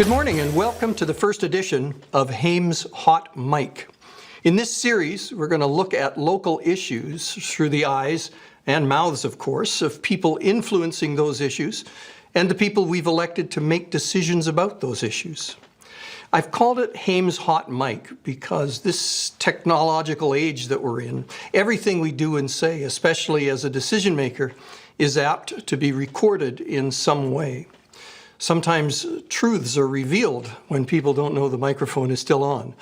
Good morning and welcome to the first edition of Hames Hot Mic. In this series, we're going to look at local issues through the eyes and mouths, of course, of people influencing those issues and the people we've elected to make decisions about those issues. I've called it Hames Hot Mic because this technological age that we're in, everything we do and say, especially as a decision maker, is apt to be recorded in some way. Sometimes truths are revealed when people don't know the microphone is still on,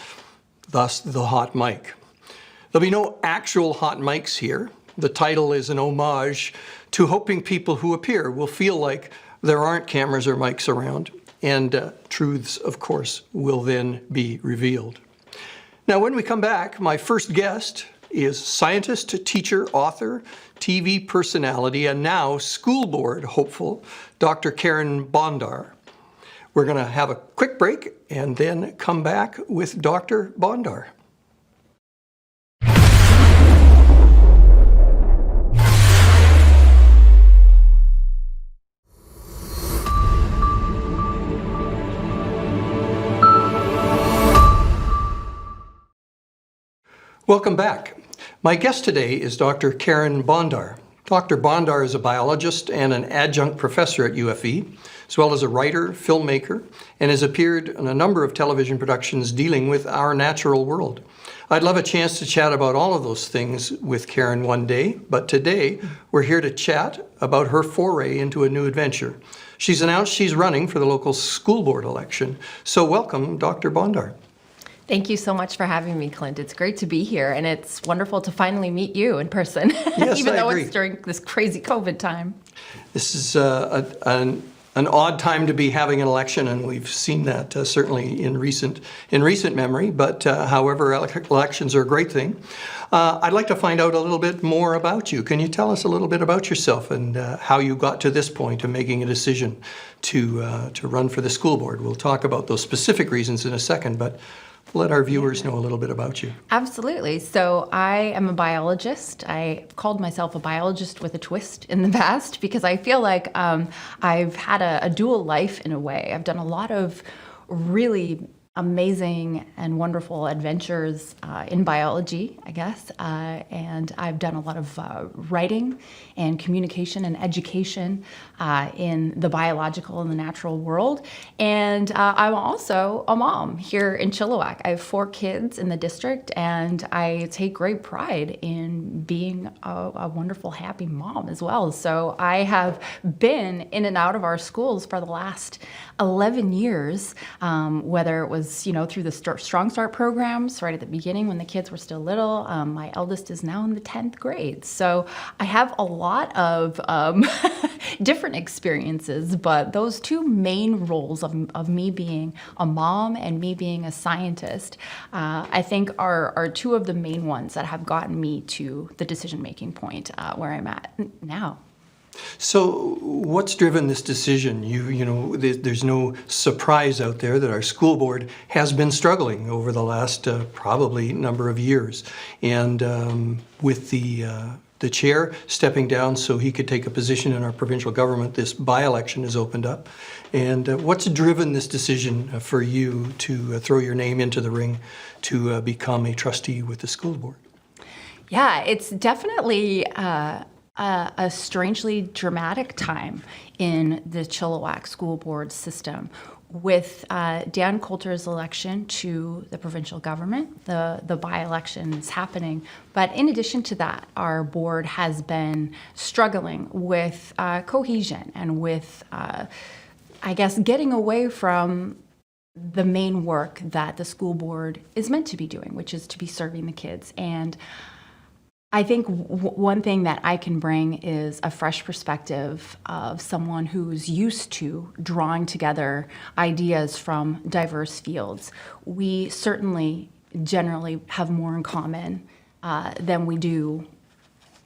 thus the hot mic. There'll be no actual hot mics here. The title is an homage to hoping people who appear will feel like there aren't cameras or mics around, and truths, of course, will then be revealed. Now, when we come back, my first guest is scientist, teacher, author, TV personality, and now school board hopeful, Dr. Carin Bondar. We're going to have a quick break and then come back with Dr. Bondar. Welcome back. My guest today is Dr. Carin Bondar. Dr. Bondar is a biologist and an adjunct professor at UFV, as well as a writer, filmmaker, and has appeared in a number of television productions dealing with our natural world. I'd love a chance to chat about all of those things with Carin one day, but today we're here to chat about her foray into a new adventure. She's announced she's running for the local school board election. So welcome, Dr. Bondar. Thank you so much for having me, Clint. It's great to be here, and it's wonderful to finally meet you in person, Yes, even though agree. It's during this crazy COVID time. This is an odd time to be having an election, and we've seen that certainly in recent memory. But however, elections are a great thing. I'd like to find out a little bit more about you. Can you tell us a little bit about yourself and how you got to this point of making a decision to run for the school board? We'll talk about those specific reasons in a second, but let our viewers know a little bit about you. Absolutely. So I am a biologist. I called myself a biologist with a twist in the past because I feel like I've had a dual life in a way. I've done a lot of really amazing and wonderful adventures in biology, I guess, and I've done a lot of writing and communication and education in the biological and the natural world. And I'm also a mom here in Chilliwack. I have 4 kids in the district, and I take great pride in being a wonderful, happy mom as well. So I have been in and out of our schools for the last 11 years, whether it was through the Strong Start programs right at the beginning when the kids were still little. My eldest is now in the 10th grade. So I have a lot of different experiences, but those 2 main roles of me being a mom and me being a scientist, I think are 2 of the main ones that have gotten me to the decision-making point where I'm at now. So what's driven this decision? There's no surprise out there that our school board has been struggling over the last probably number of years. And with the chair stepping down so he could take a position in our provincial government, this by-election has opened up. And what's driven this decision for you to throw your name into the ring to become a trustee with the school board? Yeah, it's definitely a strangely dramatic time in the Chilliwack School Board system. With Dan Coulter's election to the provincial government, the by-election is happening. But in addition to that, our board has been struggling with cohesion and with, I guess, getting away from the main work that the school board is meant to be doing, which is to be serving the kids. And I think one thing that I can bring is a fresh perspective of someone who's used to drawing together ideas from diverse fields. We certainly generally have more in common than we do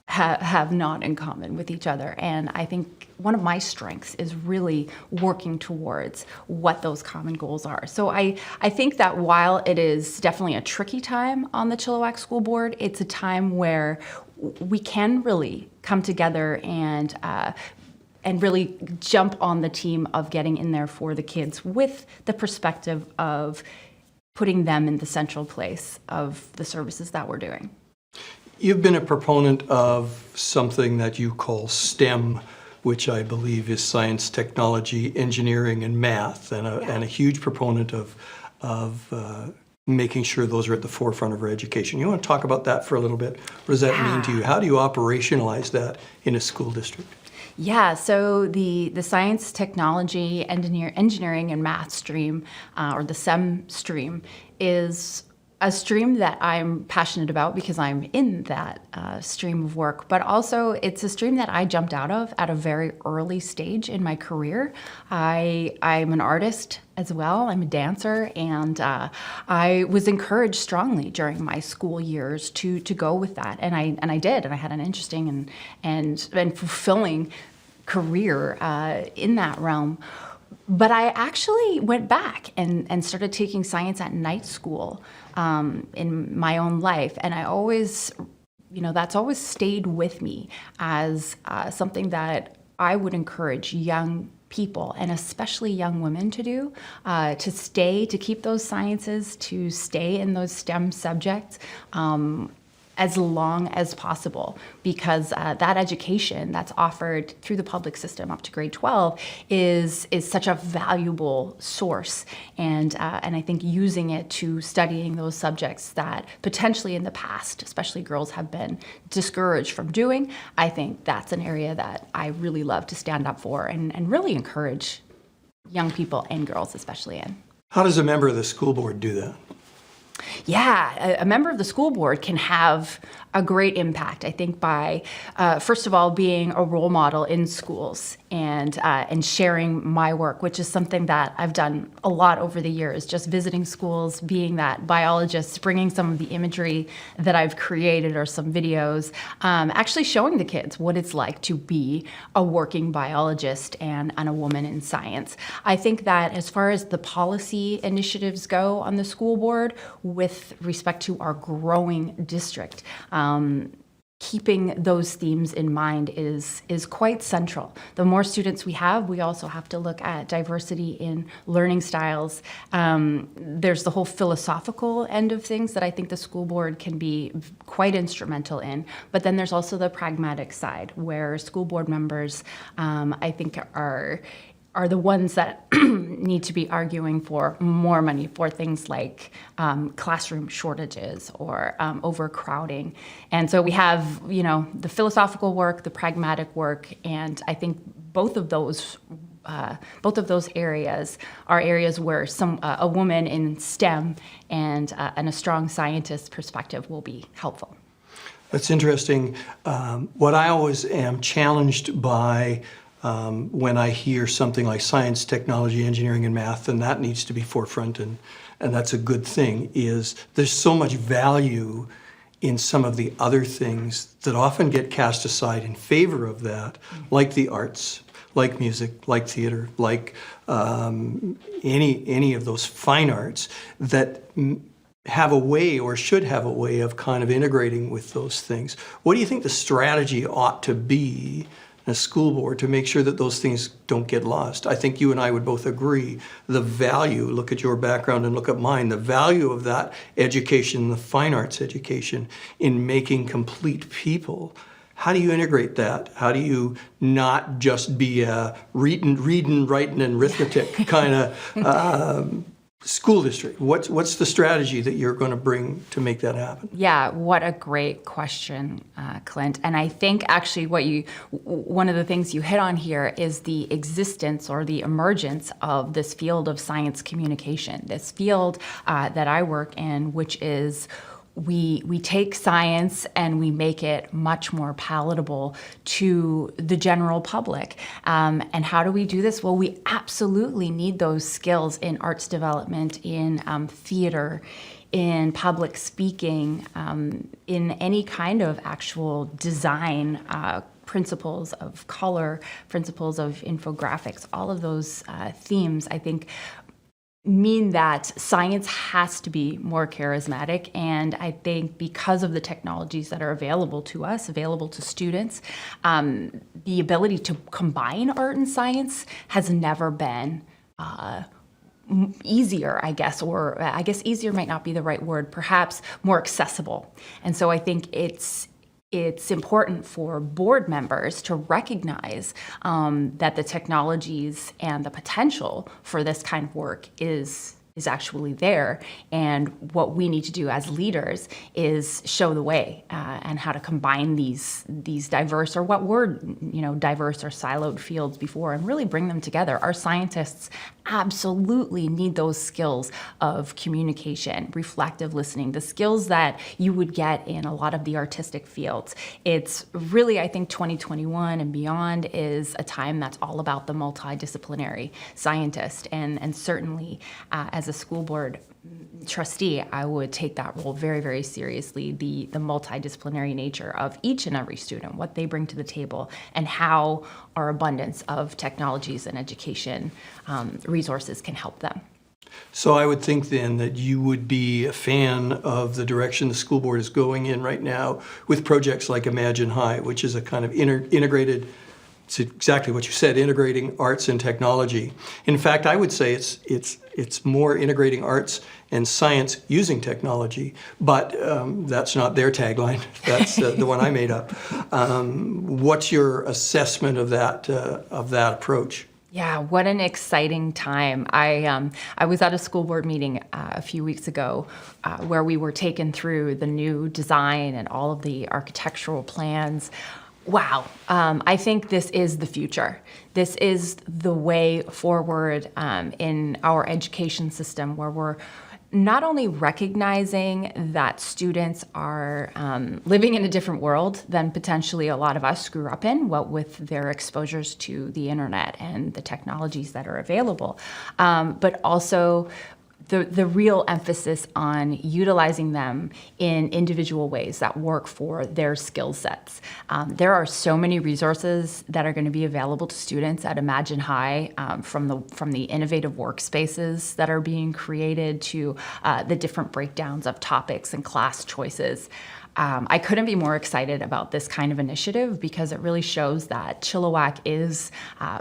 have not in common with each other. And I think one of my strengths is really working towards what those common goals are. So I think that while it is definitely a tricky time on the Chilliwack School Board, it's a time where we can really come together and and really jump on the team of getting in there for the kids with the perspective of putting them in the central place of the services that we're doing. You've been a proponent of something that you call STEM, which I believe is science, technology, engineering, and math, and a huge proponent of making sure those are at the forefront of our education. You want to talk about that for a little bit? What does that mean to you? How do you operationalize that in a school district? Yeah, so the science, technology, engineering, and math stream, or the STEM stream, is a stream that I'm passionate about because I'm in that stream of work, but also it's a stream that I jumped out of at a very early stage in my career. I'm an artist as well. I'm a dancer, and I was encouraged strongly during my school years to go with that, and I did, and I had an interesting and fulfilling career in that realm. But I actually went back and started taking science at night school in my own life. And I always, that's always stayed with me as something that I would encourage young people, and especially young women, to do, to keep those sciences, to stay in those STEM subjects as long as possible, because that education that's offered through the public system up to grade 12 is such a valuable source, and I think using it to studying those subjects that potentially in the past, especially girls, have been discouraged from doing, I think that's an area that I really love to stand up for and really encourage young people and girls especially in. How does a member of the school board do that? Yeah, a member of the school board can have a great impact, I think, by first of all being a role model in schools and sharing my work, which is something that I've done a lot over the years, just visiting schools, being that biologist, bringing some of the imagery that I've created or some videos, actually showing the kids what it's like to be a working biologist and a woman in science. I think that as far as the policy initiatives go on the school board with respect to our growing district, keeping those themes in mind is quite central. The more students we have, we also have to look at diversity in learning styles. There's the whole philosophical end of things that I think the school board can be quite instrumental in, but then there's also the pragmatic side where school board members, I think, are the ones that need to be arguing for more money for things like classroom shortages or overcrowding. And so we have, the philosophical work, the pragmatic work, and I think both of those areas are areas where a woman in STEM and a strong scientist perspective will be helpful. That's interesting. What I always am challenged by when I hear something like science, technology, engineering, and math, and that needs to be forefront, and that's a good thing, is there's so much value in some of the other things that often get cast aside in favor of that, like the arts, like music, like theater, like any of those fine arts that have a way or should have a way of kind of integrating with those things. What do you think the strategy ought to be in a school board to make sure that those things don't get lost? I think you and I would both agree the value, look at your background and look at mine, the value of that education, the fine arts education, in making complete people. How do you integrate that? How do you not just be a reading, writing, and arithmetic kind of school district? What's the strategy that you're going to bring to make that happen? Yeah, what a great question, Clint. And I think actually one of the things you hit on here is the existence or the emergence of this field of science communication, this field that I work in, which is we take science and we make it much more palatable to the general public. And how do we do this? Well, we absolutely need those skills in arts development, in theater, in public speaking, in any kind of actual design, principles of color, principles of infographics, all of those themes, I think, mean that science has to be more charismatic. And I think because of the technologies that are available to us, available to students, the ability to combine art and science has never been easier, I guess, or I guess easier might not be the right word, perhaps more accessible. And so I think it's important for board members to recognize that the technologies and the potential for this kind of work is actually there. And what we need to do as leaders is show the way and how to combine these diverse, or what were diverse or siloed fields before, and really bring them together. Our scientists absolutely need those skills of communication, reflective listening, the skills that you would get in a lot of the artistic fields. It's really, I think 2021 and beyond is a time that's all about the multidisciplinary scientist. And certainly as a school board trustee, I would take that role very, very seriously, the multidisciplinary nature of each and every student, what they bring to the table, and how our abundance of technologies and education resources can help them. So I would think then that you would be a fan of the direction the school board is going in right now with projects like Imagine High, which is a kind of integrated, it's exactly what you said, integrating arts and technology. In fact, I would say it's more integrating arts and science using technology, but that's not their tagline. That's the one I made up. What's your assessment of that approach? Yeah, what an exciting time. I was at a school board meeting a few weeks ago where we were taken through the new design and all of the architectural plans. Wow, I think this is the future. This is the way forward in our education system, where we're not only recognizing that students are living in a different world than potentially a lot of us grew up in, what with their exposures to the internet and the technologies that are available, but also the real emphasis on utilizing them in individual ways that work for their skill sets. There are so many resources that are going to be available to students at Imagine High, from the innovative workspaces that are being created to the different breakdowns of topics and class choices. I couldn't be more excited about this kind of initiative because it really shows that Chilliwack is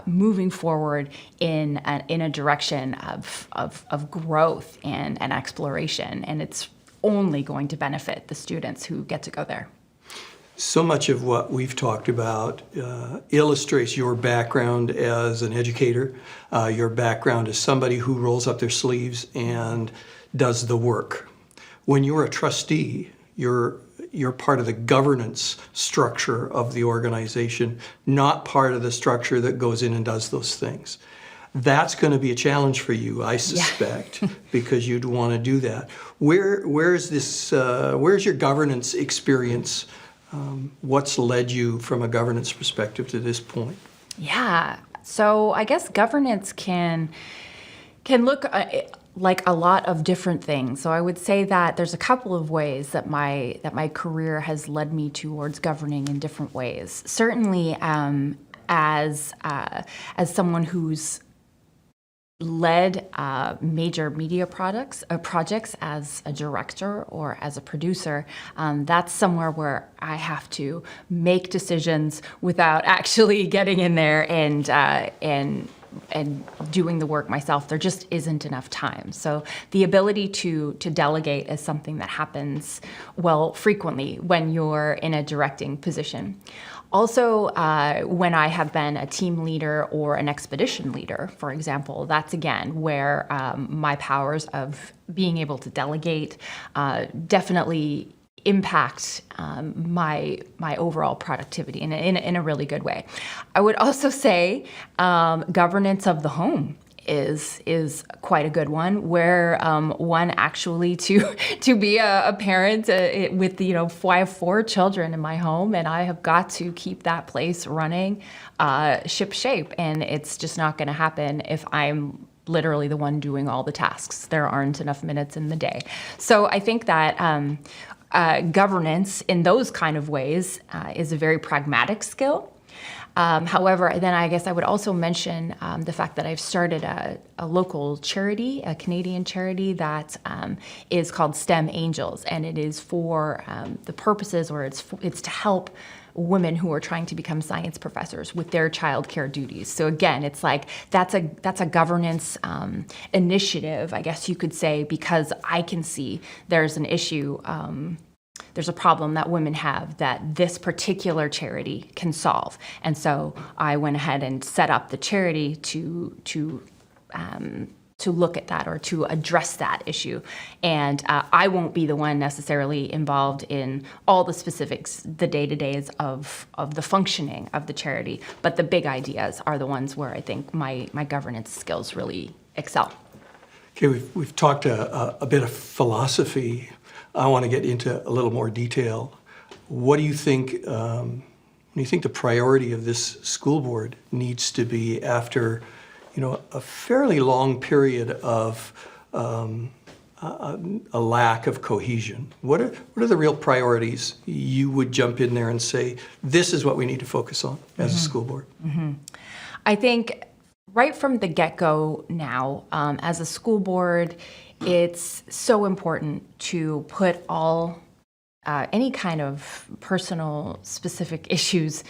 moving forward in a direction of growth and exploration, and it's only going to benefit the students who get to go there. So much of what we've talked about illustrates your background as an educator, your background as somebody who rolls up their sleeves and does the work. When you're a trustee, you're part of the governance structure of the organization, not part of the structure that goes in and does those things. That's going to be a challenge for you, I suspect, because you'd want to do that. Where's your governance experience? What's led you from a governance perspective to this point? Yeah, so I guess governance can look like a lot of different things. So I would say that there's a couple of ways that my career has led me towards governing in different ways. Certainly, as someone who's led major media projects as a director or as a producer, that's somewhere where I have to make decisions without actually getting in there and doing the work myself. There just isn't enough time. So the ability to delegate is something that happens, well, frequently when you're in a directing position. Also, when I have been a team leader or an expedition leader, for example, that's again where my powers of being able to delegate definitely impact my overall productivity in a really good way. I would also say governance of the home is quite a good one, where one actually to be a parent with I have 4 children in my home, and I have got to keep that place running ship shape, and it's just not going to happen if I'm literally the one doing all the tasks. There aren't enough minutes in the day. So I think that governance in those kind of ways is a very pragmatic skill. However, then I guess I would also mention the fact that I've started a local charity, a Canadian charity that is called STEM Angels, and it is for the purposes, or it's to help women who are trying to become science professors with their childcare duties. So again, it's like that's a governance initiative, I guess you could say, because I can see there's an issue. There's a problem that women have that this particular charity can solve. And so I went ahead and set up the charity to look at that, or to address that issue. And I won't be the one necessarily involved in all the specifics, the day-to-days of the functioning of the charity, but the big ideas are the ones where I think my governance skills really excel. Okay, we've talked a bit of philosophy. I want to get into a little more detail. What do you think, when you think the priority of this school board needs to be after, a fairly long period of a lack of cohesion? What are the real priorities you would jump in there and say, this is what we need to focus on as a school board? I think right from the get-go now, as a school board, it's so important to put any kind of personal specific issues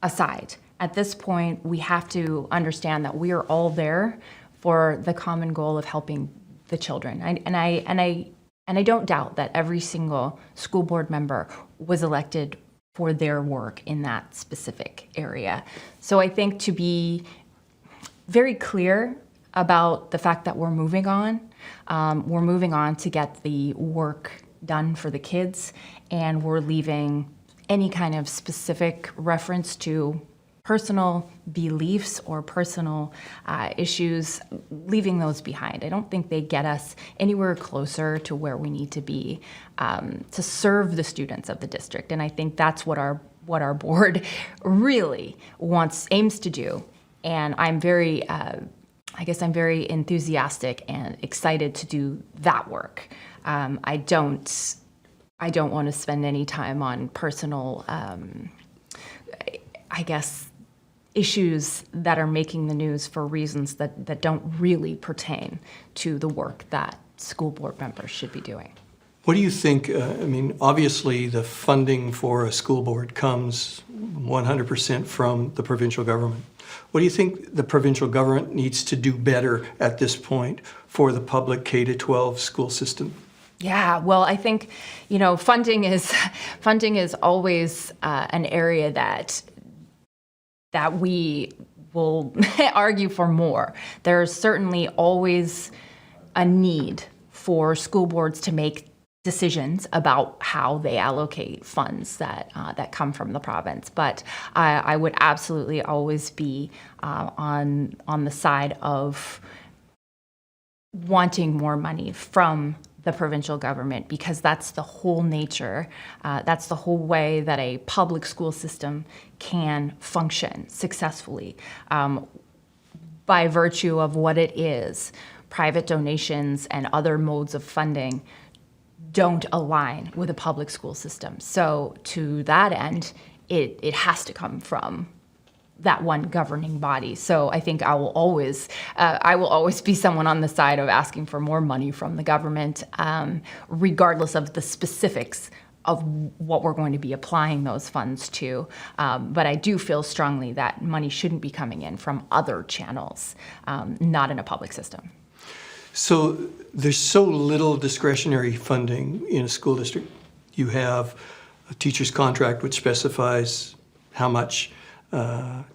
aside. At this point, we have to understand that we are all there for the common goal of helping the children. And I don't doubt that every single school board member was elected for their work in that specific area. So I think to be very clear about the fact that we're moving on to get the work done for the kids, and we're leaving any kind of specific reference to personal beliefs or personal issues, leaving those behind. I don't think they get us anywhere closer to where we need to be to serve the students of the district. And I think that's what our board really aims to do. And I'm very enthusiastic and excited to do that work. I don't want to spend any time on personal, issues that are making the news for reasons that don't really pertain to the work that school board members should be doing. What do you think, obviously the funding for a school board comes 100% from the provincial government. What do you think the provincial government needs to do better at this point for the public K-12 school system? Yeah, well, I think, funding is always an area that we will argue for more. There's certainly always a need for school boards to make decisions about how they allocate funds that come from the province. But I would absolutely always be on the side of wanting more money from the provincial government, because that's the whole nature, that's the whole way that a public school system can function successfully. By virtue of what it is, private donations and other modes of funding don't align with a public school system. So to that end, it has to come from that one governing body. So I think I will always be someone on the side of asking for more money from the government, regardless of the specifics of what we're going to be applying those funds to. But I do feel strongly that money shouldn't be coming in from other channels, not in a public system. So there's so little discretionary funding in a school district. You have a teacher's contract which specifies how much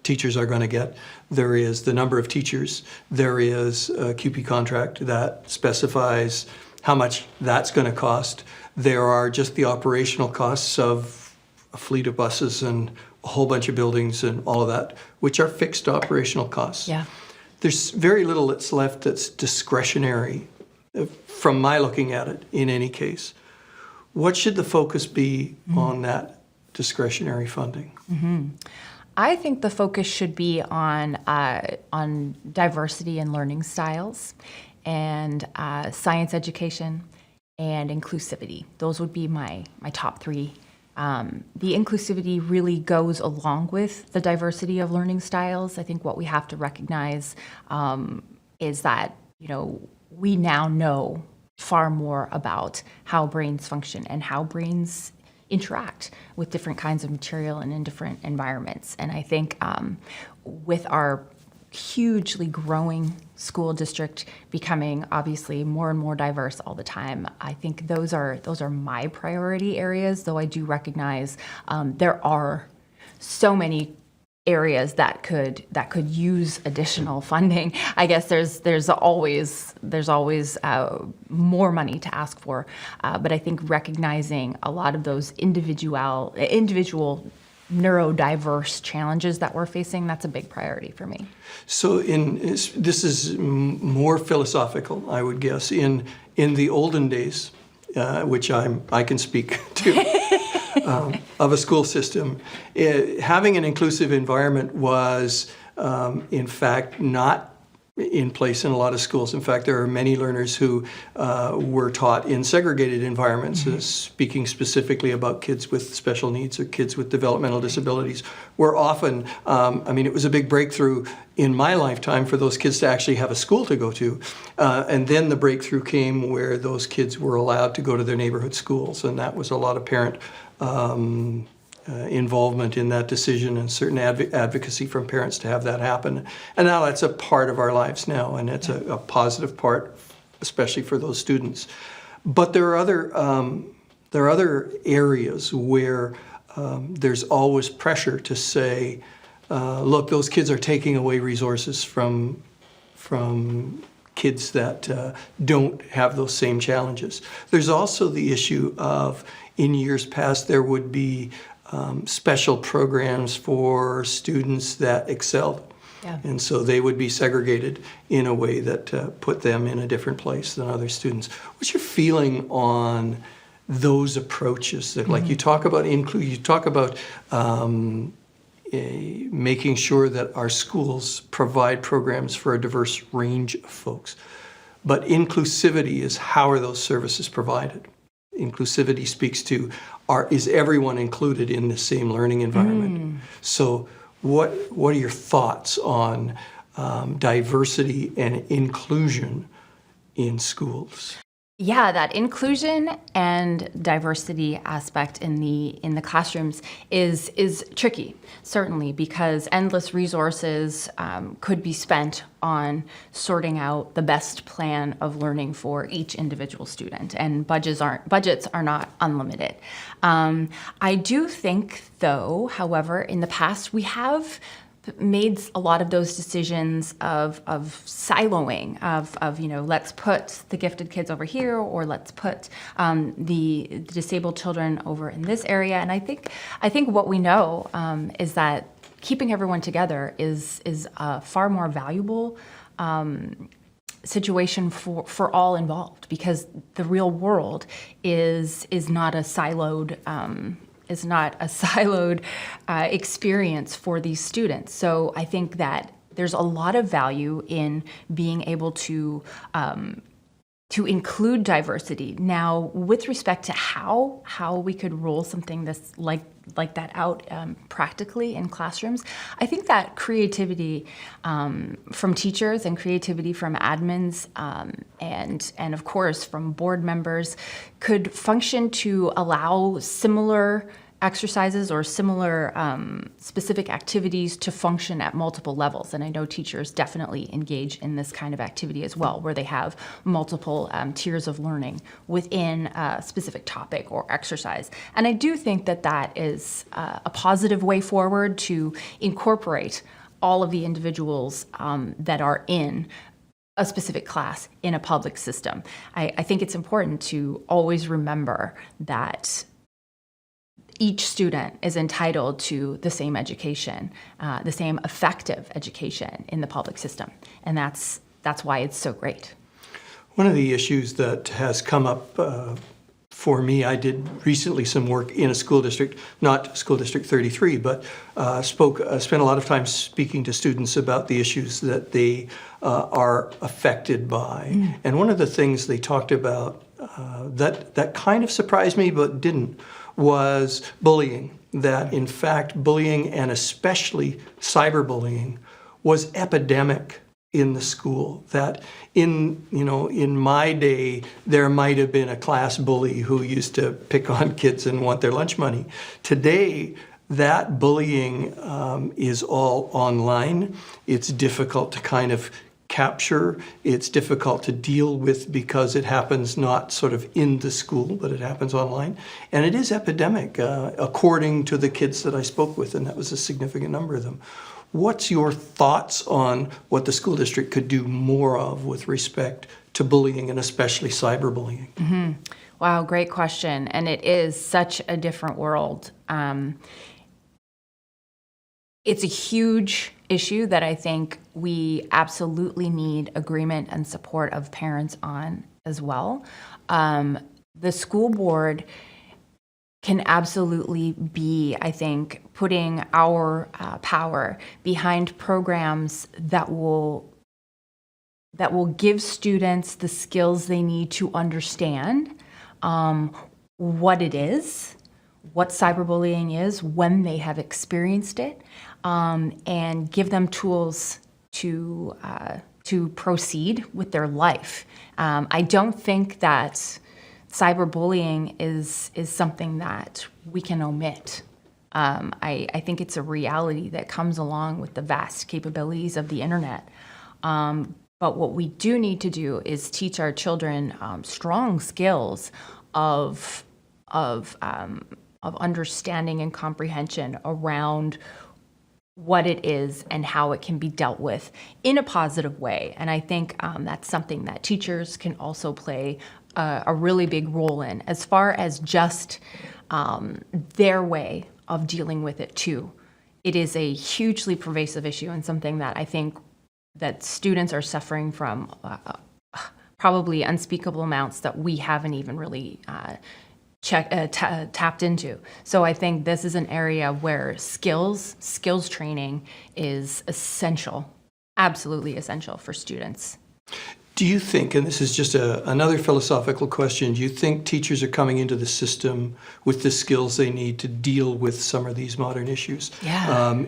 teachers are going to get. There is the number of teachers. There is a QP contract that specifies how much that's going to cost. There are just the operational costs of a fleet of buses and a whole bunch of buildings and all of that, which are fixed operational costs. Yeah. There's very little that's left that's discretionary from my looking at it in any case. What should the focus be on that discretionary funding? Mm-hmm. I think the focus should be on diversity and learning styles, and science education, and inclusivity. Those would be my top three The inclusivity really goes along with the diversity of learning styles. I think what we have to recognize is that, we now know far more about how brains function and how brains interact with different kinds of material and in different environments. And I think with our hugely growing school district becoming obviously more and more diverse all the time, I think those are my priority areas, though I do recognize there are so many areas that could use additional funding. I guess there's always more money to ask for, but I think recognizing a lot of those individual neurodiverse challenges that we're facing, that's a big priority for me. So this is more philosophical, I would guess. In the olden days, which I can speak to, of a school system, having an inclusive environment was, in fact, not in place in a lot of schools. In fact, there are many learners who were taught in segregated environments, speaking specifically about kids with special needs or kids with developmental disabilities, were often, it was a big breakthrough in my lifetime for those kids to actually have a school to go to. And then the breakthrough came where those kids were allowed to go to their neighborhood schools, and that was a lot of parent involvement in that decision and certain advocacy from parents to have that happen. And now that's a part of our lives now, and it's a positive part, especially for those students. But there are other areas where there's always pressure to say, look, those kids are taking away resources from kids that don't have those same challenges. There's also the issue of, in years past, there would be special programs for students that excelled. Yeah. And so they would be segregated in a way that put them in a different place than other students. What's your feeling on those approaches? That, like, you talk about making sure that our schools provide programs for a diverse range of folks. But inclusivity is, how are those services provided? Inclusivity speaks to, is everyone included in the same learning environment? So what are your thoughts on diversity and inclusion in schools? Yeah, that inclusion and diversity aspect in the classrooms is tricky, certainly, because endless resources could be spent on sorting out the best plan of learning for each individual student, and budgets are not unlimited. I do think, though, however, in the past we have made a lot of those decisions of siloing, of let's put the gifted kids over here, or let's put the disabled children over in this area. And I think what we know is that keeping everyone together is a far more valuable situation for all involved, because the real world is not a siloed experience for these students. So I think that there's a lot of value in being able to include diversity. Now, with respect to how we could roll something this like that out practically in classrooms, I think that creativity from teachers and creativity from admins and of course from board members could function to allow similar exercises or similar specific activities to function at multiple levels. And I know teachers definitely engage in this kind of activity as well, where they have multiple tiers of learning within a specific topic or exercise. And I do think that is a positive way forward to incorporate all of the individuals that are in a specific class in a public system. I think it's important to always remember that each student is entitled to the same education, the same effective education in the public system. And that's why it's so great. One of the issues that has come up for me, I did recently some work in a school district, not School District 33, but spent a lot of time speaking to students about the issues that they are affected by. And one of the things they talked about that kind of surprised me but didn't, was bullying, that in fact bullying, and especially cyberbullying, was epidemic in the school. That in my day, there might have been a class bully who used to pick on kids and want their lunch money. Today, that bullying is all online. It's difficult to kind of capture. It's difficult to deal with because it happens not sort of in the school, but it happens online. And it is epidemic, according to the kids that I spoke with, and that was a significant number of them. What's your thoughts on what the school district could do more of with respect to bullying and especially cyberbullying? Mm-hmm. Wow, great question. And it is such a different world. It's a huge issue that I think we absolutely need agreement and support of parents on as well. The school board can absolutely be, I think, putting our power behind programs that will give students the skills they need to understand what it is, what cyberbullying is, when they have experienced it, and give them tools to proceed with their life. I don't think that cyberbullying is something that we can omit. I think it's a reality that comes along with the vast capabilities of the internet. But what we do need to do is teach our children strong skills of understanding and comprehension around what it is and how it can be dealt with in a positive way. And I think that's something that teachers can also play a really big role in, as far as just their way of dealing with it too. It is a hugely pervasive issue and something that I think that students are suffering from probably unspeakable amounts that we haven't even really tapped into. So I think this is an area where skills training is essential, absolutely essential for students. Do you think, and this is just another philosophical question, do you think teachers are coming into the system with the skills they need to deal with some of these modern issues? Yeah.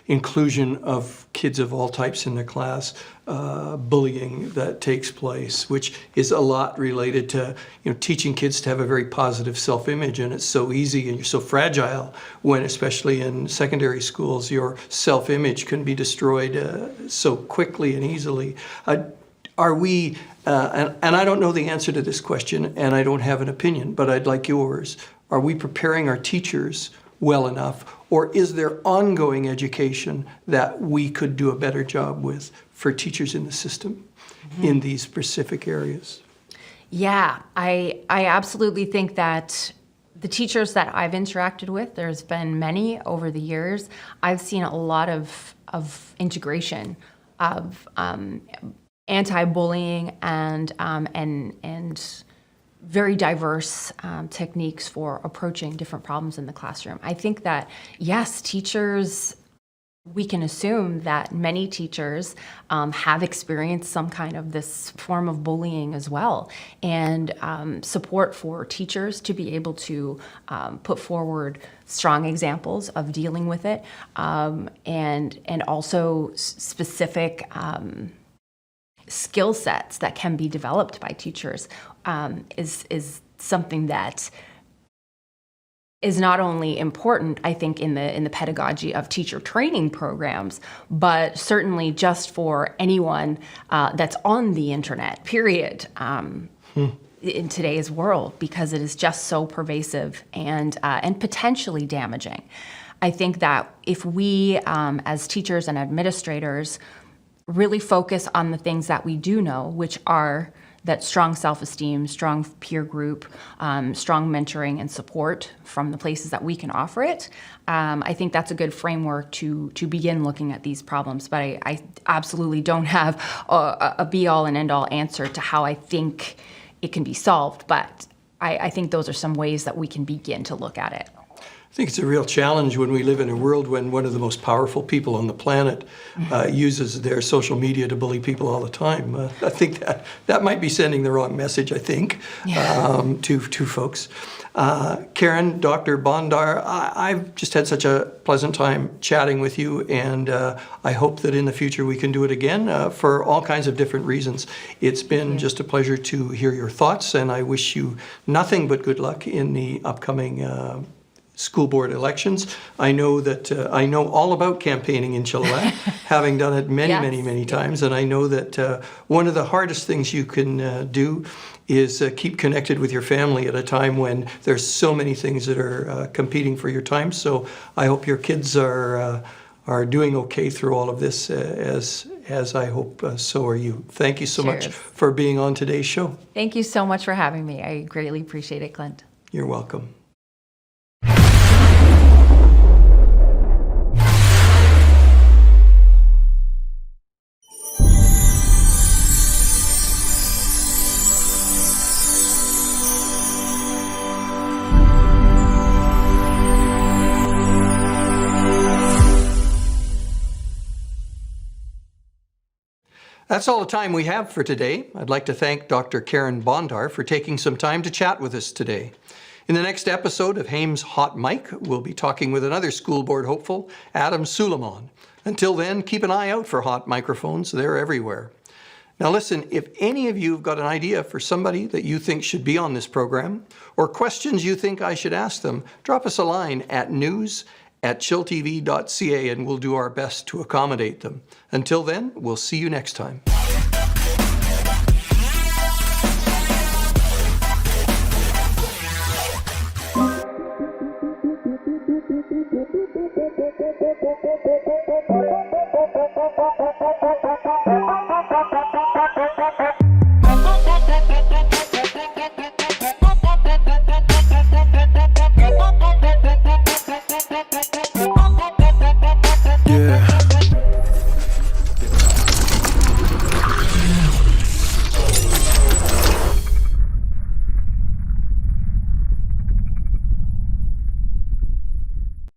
Inclusion of kids of all types in the class, bullying that takes place, which is a lot related to teaching kids to have a very positive self-image, and it's so easy and you're so fragile when, especially in secondary schools, your self-image can be destroyed so quickly and easily. Are we, and I don't know the answer to this question, and I don't have an opinion, but I'd like yours. Are we preparing our teachers well enough, or is there ongoing education that we could do a better job with for teachers in the system in these specific areas? Yeah, I absolutely think that the teachers that I've interacted with, there's been many over the years, I've seen a lot of integration of anti-bullying and very diverse techniques for approaching different problems in the classroom. I think that, yes, teachers, we can assume that many teachers have experienced some kind of this form of bullying as well, and support for teachers to be able to put forward strong examples of dealing with it, and also specific skill sets that can be developed by teachers is something that is not only important, I think, in the pedagogy of teacher training programs, but certainly just for anyone that's on the internet, period, in today's world, because it is just so pervasive and potentially damaging. I think that if we, as teachers and administrators, really focus on the things that we do know, which are that strong self-esteem, strong peer group, strong mentoring and support from the places that we can offer it. I think that's a good framework to begin looking at these problems. But I absolutely don't have a be-all and end-all answer to how I think it can be solved. But I think those are some ways that we can begin to look at it. think it's a real challenge when we live in a world when one of the most powerful people on the planet uses their social media to bully people all the time. I think that might be sending the wrong message, I think, to folks. Carin, Dr. Bondar, I've just had such a pleasant time chatting with you, and I hope that in the future we can do it again for all kinds of different reasons. It's been just a pleasure to hear your thoughts, and I wish you nothing but good luck in the upcoming school board elections. I know that I know all about campaigning in Chilliwack, having done it many times, and I know that one of the hardest things you can do is keep connected with your family at a time when there's so many things that are competing for your time. So I hope your kids are doing okay through all of this, as I hope so are you. Thank you so much for being on today's show. Thank you so much for having me. I greatly appreciate it, Clint. You're welcome. That's all the time we have for today. I'd like to thank Dr. Carin Bondar for taking some time to chat with us today. In the next episode of Hames Hot Mic, we'll be talking with another school board hopeful, Adam Suleiman. Until then, keep an eye out for hot microphones. They're everywhere. Now listen, if any of you have got an idea for somebody that you think should be on this program, or questions you think I should ask them, drop us a line at news@chilltv.ca and we'll do our best to accommodate them. Until then, we'll see you next time. Yeah.